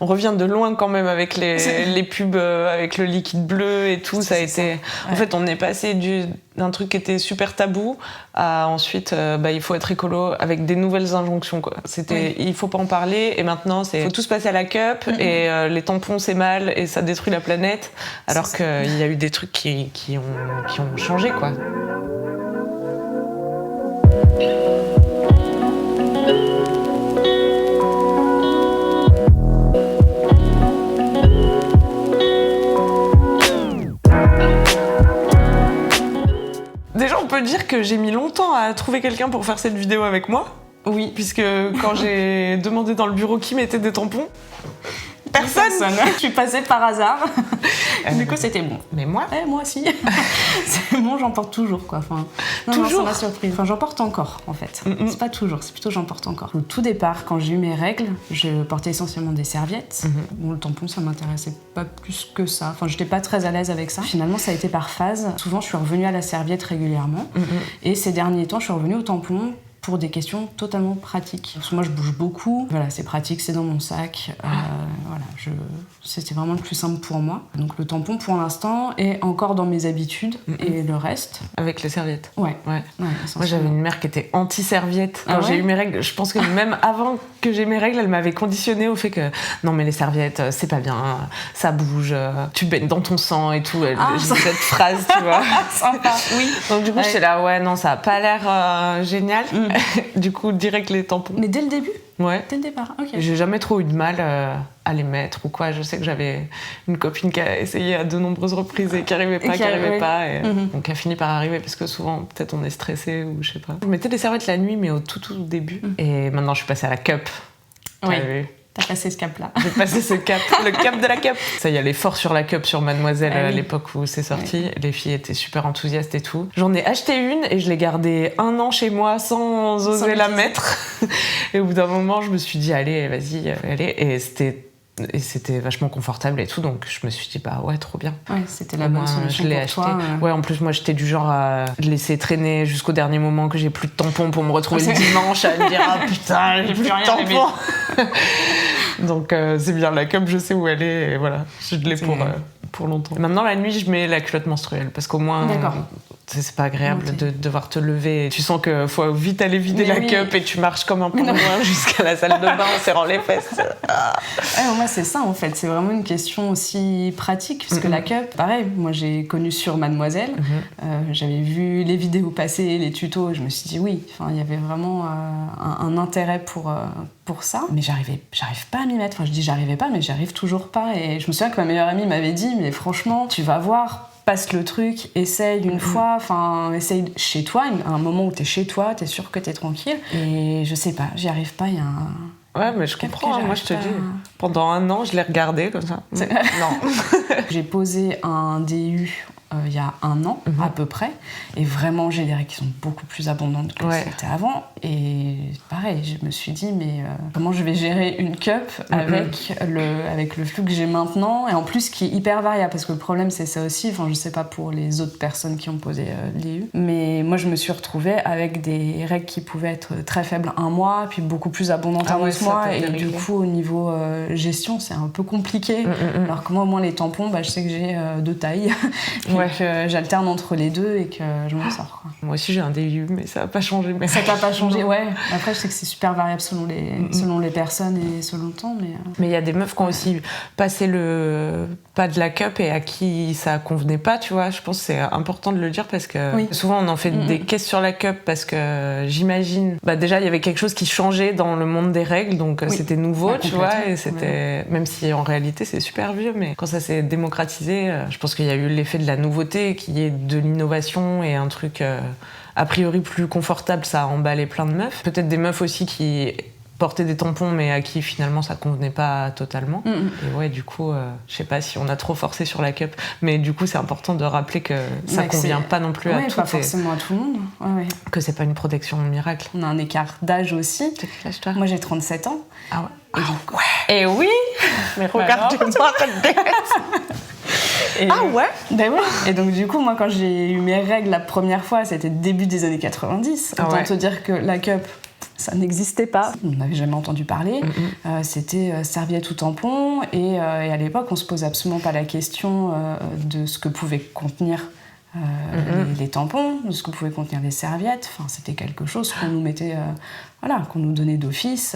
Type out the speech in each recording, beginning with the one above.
On revient de loin quand même avec les pubs avec le liquide bleu et tout. Ça a été. En fait, on est passé d'un truc qui était super tabou à ensuite, il faut être écolo avec des nouvelles injonctions, quoi. C'était, il faut pas en parler, et maintenant c'est, faut tout se passer à la cup, et les tampons c'est mal et ça détruit la planète. Alors qu'il y a eu des trucs qui ont changé, quoi. Déjà, on peut dire que j'ai mis longtemps à trouver quelqu'un pour faire cette vidéo avec moi. Oui. Puisque quand j'ai demandé dans le bureau qui mettait des tampons, personne. Je suis passée par hasard. Du coup, c'était bon. Mais moi moi aussi. C'est bon, j'en porte toujours, quoi. Enfin, toujours. Non, ça m'a surprise. Enfin, j'en porte encore, en fait. C'est pas toujours, c'est plutôt j'en porte encore. Au tout départ, quand j'ai eu mes règles, je portais essentiellement des serviettes. Bon, le tampon, ça m'intéressait pas plus que ça. Enfin, j'étais pas très à l'aise avec ça. Finalement, ça a été par phase. Souvent, je suis revenue à la serviette régulièrement. Et ces derniers temps, je suis revenue au tampon pour des questions totalement pratiques. Parce que moi, je bouge beaucoup. Voilà, c'est pratique, c'est dans mon sac. Voilà, c'était vraiment le plus simple pour moi. Donc le tampon, pour l'instant, est encore dans mes habitudes. Et le reste... Avec les serviettes. Ouais. Moi, j'avais une mère qui était anti-serviette. Quand j'ai eu mes règles, je pense que même avant que j'ai mes règles, elle m'avait conditionnée au fait que non, mais les serviettes, c'est pas bien, ça bouge, tu baignes dans ton sang et tout. J'ai cette phrase, tu vois. Sympa, oui. Donc du coup, j'étais là, non, ça a pas l'air génial. Du coup, direct les tampons. Mais dès le début ? Ouais. Dès le départ, ok. J'ai jamais trop eu de mal à les mettre ou quoi. Je sais que j'avais une copine qui a essayé à de nombreuses reprises et qui arrivait pas. Et donc a fini par arriver parce que souvent, peut-être on est stressé ou je sais pas. Je mettais des serviettes la nuit, mais au tout début. Et maintenant, je suis passée à la cup. Oui. T'as passé ce cap-là. J'ai passé ce cap, le cap de la cup. Ça y allait fort sur la cup sur Mademoiselle à l'époque où c'est sorti. Les filles étaient super enthousiastes et tout. J'en ai acheté une et je l'ai gardée 1 an chez moi sans oser la mettre. Et au bout d'un moment, je me suis dit, allez, vas-y, allez. Et c'était vachement confortable et tout, donc je me suis dit, trop bien. Ouais, c'était la bonne solution. Je l'ai pour acheté. Toi. Ouais, en plus, moi, j'étais du genre à laisser traîner jusqu'au dernier moment que j'ai plus de tampons pour me retrouver le dimanche à me dire, putain, j'ai plus de tampons. Donc, c'est bien, la cup, je sais où elle est, et voilà, je l'ai pour longtemps. Maintenant, la nuit, je mets la culotte menstruelle, parce qu'au moins, c'est pas agréable de devoir te lever. Tu sens qu'il faut vite aller vider la cup et tu marches comme un pingouin jusqu'à la salle de bain en serrant les fesses. Moi, c'est ça, en fait. C'est vraiment une question aussi pratique, parce que la cup, pareil, moi, j'ai connu sur Mademoiselle. J'avais vu les vidéos passer, les tutos, et je me suis dit, oui, il y avait vraiment un intérêt pour ça. Mais j'arrive pas à m'y mettre. Enfin, je dis j'arrivais pas, mais j'y arrive toujours pas. Et je me souviens que ma meilleure amie m'avait dit, mais franchement, tu vas voir, passe le truc, essaye une fois, essaye chez toi, un moment où t'es chez toi, t'es sûr que t'es tranquille. Et je sais pas, j'y arrive pas, il y a un... Ouais, mais je comprends, moi je te dis, pendant 1 an, je l'ai regardé comme ça. Non. J'ai posé un DU il y a 1 an à peu près, et vraiment j'ai des règles qui sont beaucoup plus abondantes que c'était avant, et pareil, je me suis dit mais comment je vais gérer une cup avec le flux que j'ai maintenant, et en plus qui est hyper variable, parce que le problème c'est ça aussi, je sais pas pour les autres personnes qui ont posé l'IU, mais moi je me suis retrouvée avec des règles qui pouvaient être très faibles 1 mois, puis beaucoup plus abondantes un autre mois, et du coup au niveau gestion c'est un peu compliqué, alors que moi au moins les tampons, je sais que j'ai 2 tailles. Que j'alterne entre les deux et que je m'en sors. Quoi. Moi aussi j'ai un DU, mais ça n'a pas changé. Ça n'a pas changé, ouais. Après, je sais que c'est super variable selon les personnes et selon le temps. Mais il y a des meufs qui ont aussi passé le pas de la cup et à qui ça convenait pas, tu vois. Je pense que c'est important de le dire parce que souvent on en fait des caisses sur la cup parce que j'imagine... déjà, il y avait quelque chose qui changeait dans le monde des règles, donc c'était nouveau, tu vois. Et c'était... Même si en réalité c'est super vieux, mais quand ça s'est démocratisé, je pense qu'il y a eu l'effet de la nouveauté, qui est de l'innovation et un truc a priori plus confortable, ça a emballé plein de meufs. Peut-être des meufs aussi qui portaient des tampons mais à qui finalement ça convenait pas totalement. Et ouais, du coup, je sais pas si on a trop forcé sur la cup, mais du coup c'est important de rappeler que ça convient pas non plus à tout. Pas forcément à tout le monde. Que c'est pas une protection miracle. On a un écart d'âge aussi. Quel âge toi ? Moi j'ai 37 ans. Ah ouais. Et oui. Mais regarde-moi cette tête. Ben ouais. Et donc du coup, moi quand j'ai eu mes règles la première fois, c'était début des années 90. Autant te dire que la cup, ça n'existait pas. On n'avait jamais entendu parler. C'était serviette ou tampon. Et à l'époque, on se posait absolument pas la question de ce que pouvaient contenir les tampons, de ce que pouvaient contenir les serviettes. Enfin, c'était quelque chose qu'on nous mettait, qu'on nous donnait d'office.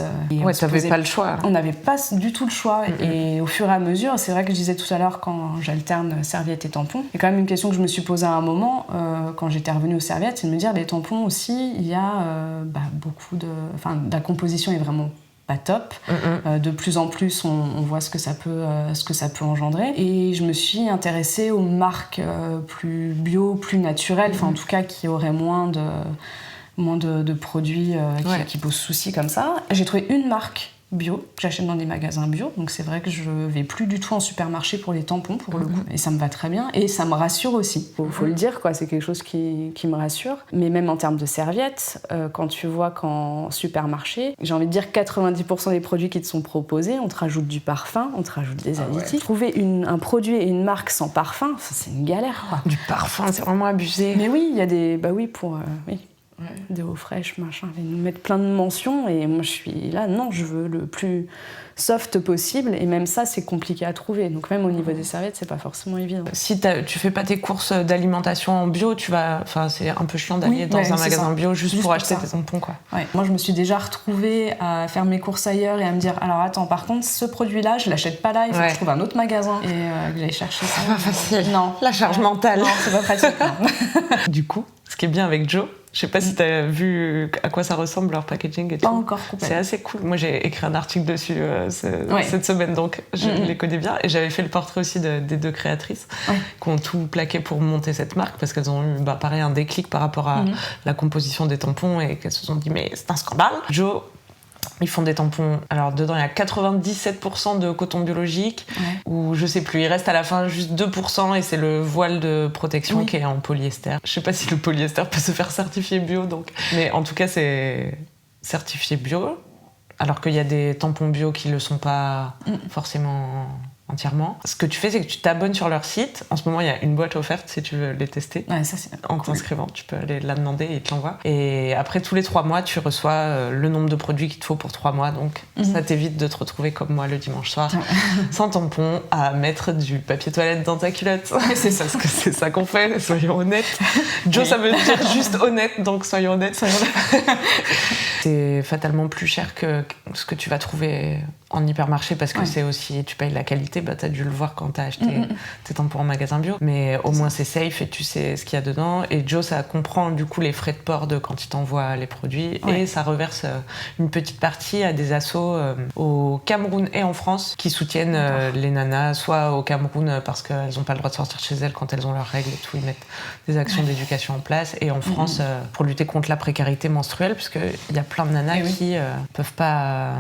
T'avais pas le choix. On n'avait pas du tout le choix. Et au fur et à mesure, c'est vrai que je disais tout à l'heure, quand j'alterne serviettes et tampons, il y a quand même une question que je me suis posée à un moment, quand j'étais revenue aux serviettes, c'est de me dire, les tampons aussi, il y a beaucoup de... Enfin, la composition est vraiment pas top. De plus en plus, on voit ce que ça peut engendrer. Et je me suis intéressée aux marques plus bio, plus naturelles, en tout cas qui auraient moins de produits qui posent souci comme ça. J'ai trouvé une marque bio que j'achète dans des magasins bio, donc c'est vrai que je vais plus du tout en supermarché pour les tampons pour le coup, et ça me va très bien et ça me rassure aussi, faut le dire quoi, c'est quelque chose qui me rassure. Mais même en termes de serviettes, quand tu vois qu'en supermarché, j'ai envie de dire 90% des produits qui te sont proposés, on te rajoute du parfum, on te rajoute des additifs. Trouver un produit et une marque sans parfum, c'est une galère quoi. Du parfum, c'est vraiment abusé. Mais oui, il y a des des eaux fraîches, machin, ils nous mettent plein de mentions et moi je suis là, non, je veux le plus soft possible et même ça c'est compliqué à trouver, donc même au niveau des serviettes c'est pas forcément évident. Si tu fais pas tes courses d'alimentation en bio, c'est un peu chiant d'aller dans un magasin bio juste pour acheter tes tampons quoi. Ouais. Moi je me suis déjà retrouvée à faire mes courses ailleurs et à me dire alors attends, par contre ce produit là je l'achète pas là, il faut que je trouve un autre magasin et que j'aille chercher ça. C'est pas facile. Non. La charge mentale. Non, c'est pas pratique. Du coup, ce qui est bien avec Joe, je sais pas si t'as vu à quoi ça ressemble leur packaging et tout. Pas encore complètement. C'est assez cool. Moi j'ai écrit un article dessus cette semaine, donc je les connais bien. Et j'avais fait le portrait aussi des deux créatrices qui ont tout plaqué pour monter cette marque parce qu'elles ont eu pareil un déclic par rapport à la composition des tampons et qu'elles se sont dit mais c'est un scandale. Joe, ils font des tampons. Alors dedans il y a 97% de coton biologique ou je sais plus, il reste à la fin juste 2% et c'est le voile de protection qui est en polyester. Je sais pas si le polyester peut se faire certifier bio donc, mais en tout cas c'est certifié bio alors qu'il y a des tampons bio qui le sont pas forcément entièrement. Ce que tu fais, c'est que tu t'abonnes sur leur site. En ce moment, il y a une boîte offerte si tu veux les tester. Ouais, ça, c'est en t'inscrivant, tu peux aller la demander et ils te l'envoient. Et après, tous les 3 mois, tu reçois le nombre de produits qu'il te faut pour 3 mois. Donc, ça t'évite de te retrouver comme moi le dimanche soir, sans tampon, à mettre du papier toilette dans ta culotte. C'est ça, parce que c'est ça qu'on fait, soyons honnêtes. Joe, ça veut dire juste honnête, donc soyons honnêtes. C'est fatalement plus cher que ce que tu vas trouver en hypermarché parce que c'est aussi, tu payes la qualité, t'as dû le voir quand t'as acheté tes tampons en magasin bio, mais au moins c'est safe et tu sais ce qu'il y a dedans. Et Joe, ça comprend du coup les frais de port de quand il t'envoie les produits et ça reverse une petite partie à des assos au Cameroun et en France qui soutiennent les nanas, soit au Cameroun parce qu'elles n'ont pas le droit de sortir chez elles quand elles ont leurs règles et tout, ils mettent des actions d'éducation en place, et en France pour lutter contre la précarité menstruelle, parce qu'il y a plein de nanas qui peuvent pas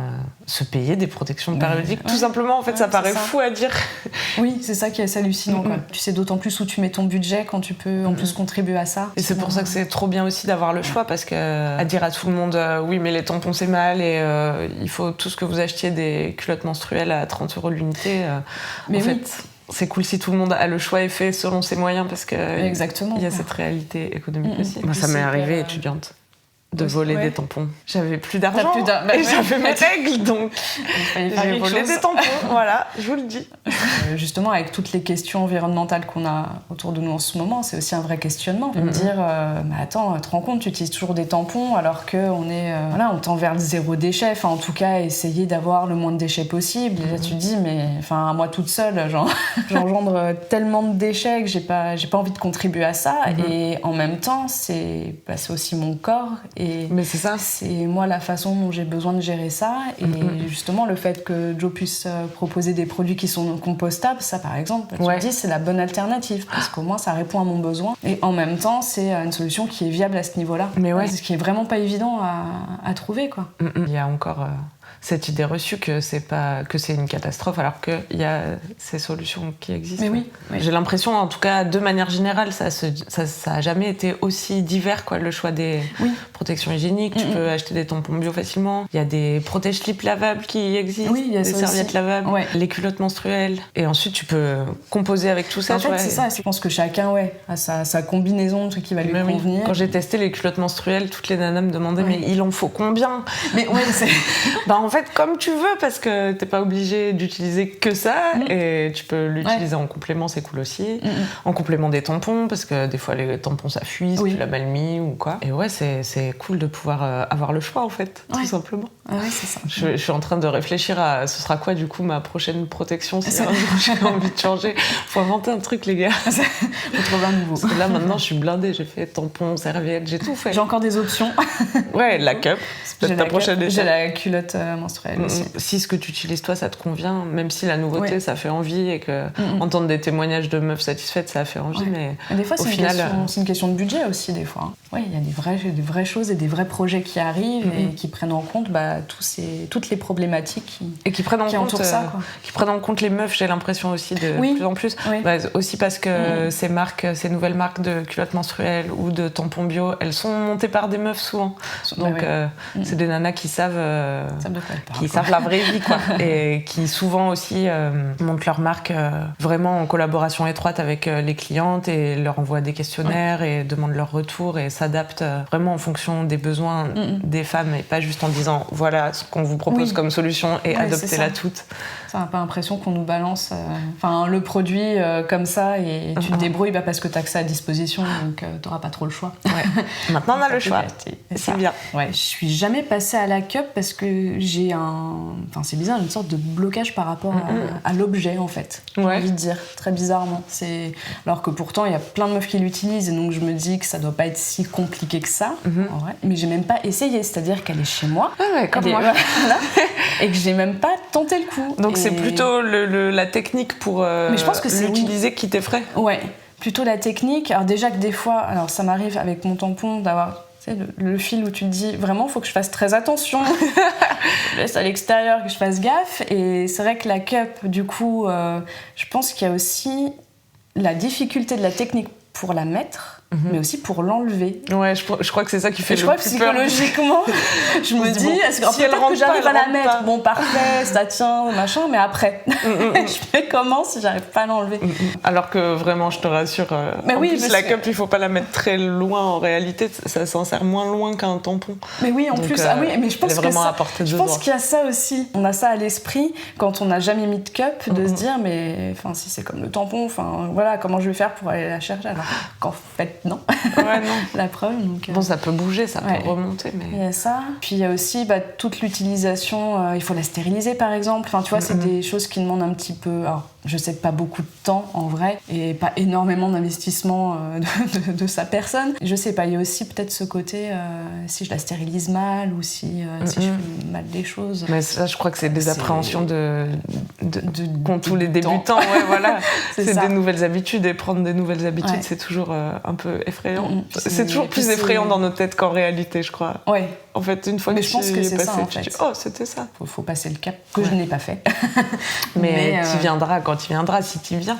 se payer des protections périodiques, tout simplement. En fait, ça paraît fou à dire. Oui, c'est ça qui est assez hallucinant. Quoi. Tu sais d'autant plus où tu mets ton budget quand tu peux en plus contribuer à ça. Et c'est pour ça que c'est trop bien aussi d'avoir le choix, parce que à dire à tout le monde oui, mais les tampons c'est mal et il faut tout ce que vous achetiez des culottes menstruelles à 30 € l'unité. Mais en fait, c'est cool si tout le monde a le choix et fait selon ses moyens, parce que il y a cette réalité économique aussi. Moi, ça m'est arrivé étudiante de voler des tampons. J'avais plus d'argent et j'avais mes règles, donc j'ai volé des tampons. Voilà, je vous le dis. Justement, avec toutes les questions environnementales qu'on a autour de nous en ce moment, c'est aussi un vrai questionnement de me dire mais attends, tu te rends compte, tu utilises toujours des tampons alors qu'on est on tend vers le zéro déchet, enfin en tout cas essayer d'avoir le moins de déchets possible. Et là tu te dis mais enfin moi toute seule j'engendre tellement de déchets que j'ai pas envie de contribuer à ça, et en même temps c'est aussi mon corps. Mais c'est ça. C'est moi la façon dont j'ai besoin de gérer ça. Et justement, le fait que Joe puisse proposer des produits qui sont compostables, ça par exemple, tu me dis, c'est la bonne alternative. Parce qu'au moins, ça répond à mon besoin. Et en même temps, c'est une solution qui est viable à ce niveau-là. Mais ce qui est vraiment pas évident à trouver, quoi. Il y a encore cette idée reçue que c'est une catastrophe, alors qu'il y a ces solutions qui existent. Mais oui. J'ai l'impression, en tout cas, de manière générale, ça a jamais été aussi divers, quoi, le choix des protections hygiéniques. Tu peux acheter des tampons bio facilement. Il y a des protège-slips lavables qui existent, des serviettes lavables, les culottes menstruelles. Et ensuite, tu peux composer avec tout ça. En fait, c'est ça. Je pense que chacun a sa combinaison, truc qui va lui convenir. Quand j'ai testé les culottes menstruelles, toutes les nanas me demandaient mais il en faut combien? Mais c'est... En fait, comme tu veux, parce que t'es pas obligé d'utiliser que ça, et tu peux l'utiliser en complément, c'est cool aussi. En complément des tampons, parce que des fois les tampons ça fuit, tu l'as mal mis ou quoi. Et c'est cool de pouvoir avoir le choix en fait, tout simplement. C'est ça. Je suis en train de réfléchir à ce sera quoi du coup ma prochaine protection si un jour j'ai envie de changer. Faut inventer un truc les gars. Faut trouver un nouveau. Parce que là maintenant je suis blindée, j'ai fait tampons, serviettes, j'ai tout fait. J'ai encore des options. La cup, c'est peut-être ta prochaine étape. J'ai la culotte menstruelle aussi. Si ce que tu utilises toi ça te convient, même si la nouveauté ça fait envie et que entendre des témoignages de meufs satisfaites ça fait envie, mais des fois au final c'est une question de budget aussi des fois. Il y a des vraies choses et des vrais projets qui arrivent et qui prennent en compte toutes les problématiques qui prennent en compte ça, qui prennent en compte les meufs, j'ai l'impression aussi de plus en plus. Aussi parce que ces nouvelles marques de culottes menstruelles ou de tampons bio, elles sont montées par des meufs souvent. Donc c'est des nanas qui savent la vraie vie quoi. Et qui souvent aussi montent leur marque vraiment en collaboration étroite avec les clientes et leur envoient des questionnaires et demandent leur retour et s'adaptent vraiment en fonction des besoins des femmes et pas juste en disant voilà ce qu'on vous propose comme solution et adoptez-la toutes. Ça n'a pas l'impression qu'on nous balance le produit comme ça et tu te débrouilles parce que tu as que ça à disposition donc tu n'auras pas trop le choix. Maintenant on a le choix. C'est bien. Je suis jamais passée à la cup parce que j'ai c'est bizarre, une sorte de blocage par rapport à l'objet en fait. J'ai envie de dire, très bizarrement. Alors que pourtant il y a plein de meufs qui l'utilisent et donc je me dis que ça doit pas être si compliqué que ça en vrai. Mais j'ai même pas essayé, c'est-à-dire qu'elle est chez moi. Comme moi. Et que j'ai même pas tenté le coup. Donc c'est plutôt la technique pour mais je pense que l'utiliser qui t'effraie. Ouais, plutôt la technique. Alors déjà que des fois, alors ça m'arrive avec mon tampon d'avoir le fil où tu te dis vraiment faut que je fasse très attention. Je laisse à l'extérieur, que je fasse gaffe. Et c'est vrai que la cup, du coup, je pense qu'il y a aussi la difficulté de la technique pour la mettre, mais aussi pour l'enlever. Je crois que c'est ça qui fait le plus peur. Psychologiquement, je me dis, est-ce que j'arrive à la mettre, bon parfait, ça tient, machin, mais après, je fais comment si j'arrive pas à l'enlever? Alors que vraiment, je te rassure, en plus la cup, il faut pas la mettre très loin en réalité, ça s'en sert moins loin qu'un tampon. Mais oui, en plus, mais je pense je pense qu'il y a ça aussi. On a ça à l'esprit quand on n'a jamais mis de cup, de se dire, mais si c'est comme le tampon, voilà, comment je vais faire pour aller la chercher alors qu'en fait, non. La preuve. Donc, bon, ça peut bouger, ça peut remonter. Mais... Il y a ça. Puis il y a aussi toute l'utilisation. Il faut la stériliser, par exemple. Tu vois, c'est des choses qui demandent un petit peu... Alors, je sais pas beaucoup de temps, en vrai, et pas énormément d'investissement de sa personne. Je sais pas, il y a aussi peut-être ce côté, si je la stérilise mal ou si je fais mal des choses. Mais ça, je crois que c'est des appréhensions qu'ont tous les débutants. Voilà. c'est des nouvelles habitudes, et prendre des nouvelles habitudes, c'est toujours un peu effrayant. C'est toujours plus effrayant dans nos têtes qu'en réalité, je crois. En fait, une fois que tu es passé, tu dis « Oh, c'était ça !» Faut passer le cap, que je n'ai pas fait. mais tu viendras quand tu viendras, si tu viens.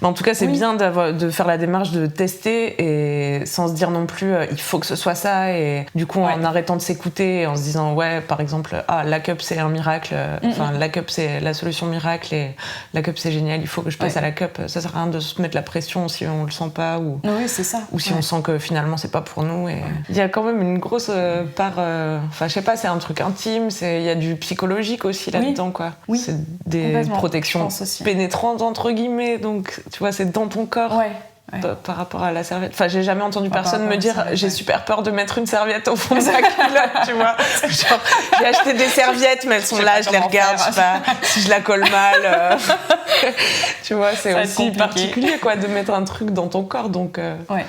Mais en tout cas, c'est bien de faire la démarche de tester et sans se dire non plus il faut que ce soit ça. Et du coup, en arrêtant de s'écouter, en se disant par exemple, la cup c'est un miracle, la cup c'est la solution miracle et la cup c'est génial, il faut que je passe à la cup. Ça sert à rien de se mettre la pression si on le sent pas ou c'est ça. Ou si on sent que finalement c'est pas pour nous. Et il y a quand même une grosse part. Je sais pas, c'est un truc intime. Il y a du psychologique aussi là-dedans, quoi. C'est des protections pénétrantes entre guillemets. Donc tu vois, c'est dans ton corps. Par rapport à la serviette. J'ai jamais entendu personne me dire j'ai super peur de mettre une serviette au fond de ma culotte, tu vois. Genre, j'ai acheté des serviettes, mais elles sont là, je les regarde, je sais pas si je la colle mal. Tu vois, c'est aussi particulier, quoi, de mettre un truc dans ton corps. Donc,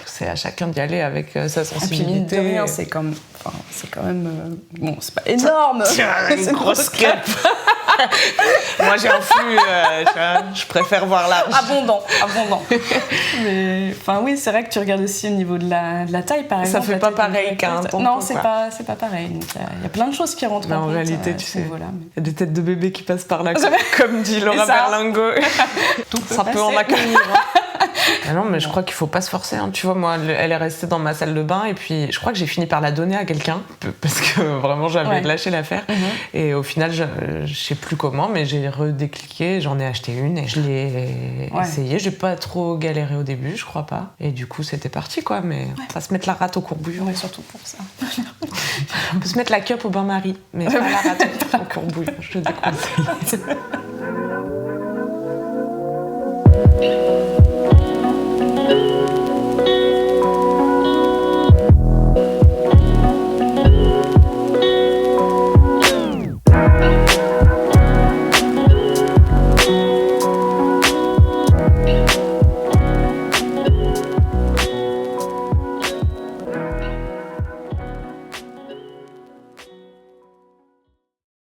c'est à chacun d'y aller avec sa sensibilité. Et puis, mine de rien, c'est comme Enfin, c'est quand même... bon, c'est pas énorme. Tiens, une grosse cup. Moi, j'ai un flux, je préfère voir large. Abondant. Mais, enfin, oui, c'est vrai que tu regardes aussi au niveau de la taille, par exemple. Ça fait pas pareil qu'un tampon. Non, c'est pas pareil. Il y a plein de choses qui rentrent en compte. En réalité, tu sais, voilà, mais... il y a des têtes de bébés qui passent par là, comme dit Laura Berlingo. Ça peut en accueillir. Ah non, mais je crois qu'il faut pas se forcer. Hein. Tu vois, moi, elle est restée dans ma salle de bain et puis je crois que j'ai fini par la donner à quelqu'un parce que vraiment j'avais lâché l'affaire. Et au final, je sais plus comment, mais j'ai redécliqué, j'en ai acheté une et je l'ai essayé. J'ai pas trop galéré au début, je crois pas. Et du coup, c'était parti, quoi. Mais on va se mettre la rate au courbouillon. Ouais, surtout pour ça. On peut se mettre la cup au bain-marie, mais pas la rate au courbouillon, je te déconseille.